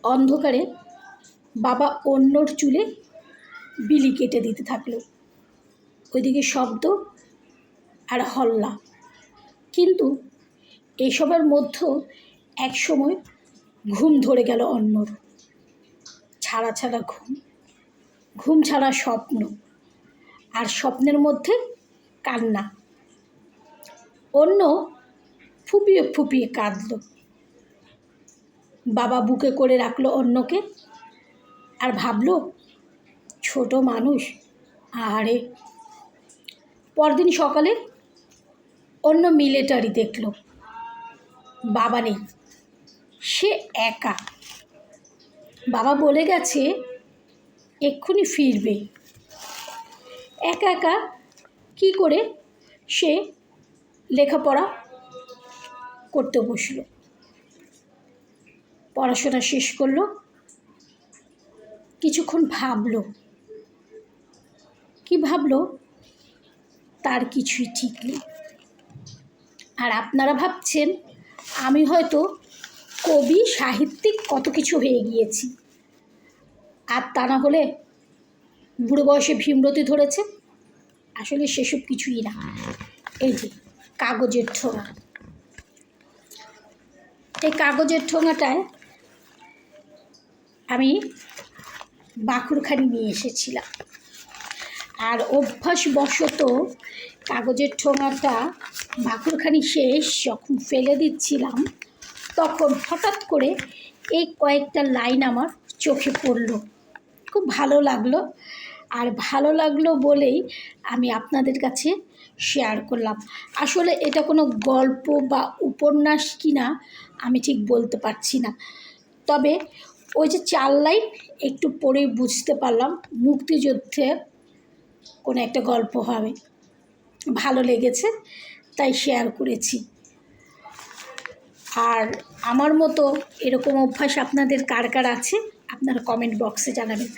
অন্ধকারে বাবা অন্যর চুলে বিলি কেটে দিতে থাকলো। ওইদিকে শব্দ আর হল্লা। কিন্তু এসবের মধ্যেও একসময় ঘুম ধরে গেল অন্যর। ছাড়া ছাড়া ঘুম, ঘুম ছাড়া স্বপ্ন, আর স্বপ্নের মধ্যে কান্না। অন্য ফুপিয়ে ফুপিয়ে কাঁদল। বাবা বুকে করে রাখলো অন্যকে আর ভাবলো, ছোট মানুষ। আরে পরদিন সকালে অন্য মিলিটারি দেখল বাবা নেই, সে একা। বাবা বলে গেছে এক্ষুনি ফিরবে। একা একা কী করে সে লেখাপড়া করতে বসলো। পড়াশোনা শেষ করলো, কিছুক্ষণ ভাবলো। কি ভাবলো তার কিছুই ঠিক নেই। আর আপনারা ভাবছেন আমি হয়তো কবি, সাহিত্যিক কত কিছু হয়ে গিয়েছি, আর তা না হলে বুড়ো বয়সে ভীমরতি ধরেছে। আসলে সেসব কিছুই না। এই যে কাগজের ঠোঙা, এই কাগজের ঠোঙাটায় আমি বাকুরখানি নিয়ে এসেছিলাম। আর অভ্যাসবশত কাগজের ঠোঙাটা বাকুরখানি শেষ যখন ফেলে দিচ্ছিলাম, তখন হঠাৎ করে এই কয়েকটা লাইন আমার চোখে পড়লো। খুব ভালো লাগলো। আর ভালো লাগলো বলেই আমি আপনাদের কাছে শেয়ার করলাম। আসলে এটা কোনো গল্প বা উপন্যাস কিনা আমি ঠিক বলতে পারছি না, তবে ওই যে 4 লাইন একটু পড়েই বুঝতে পারলাম মুক্তিযুদ্ধের কোনো একটা গল্প হবে। ভালো লেগেছে তাই শেয়ার করেছি। আর আমার মতো এরকম অভ্যাস আপনাদের কার কার আছে আপনারা কমেন্ট বক্সে জানাবেন।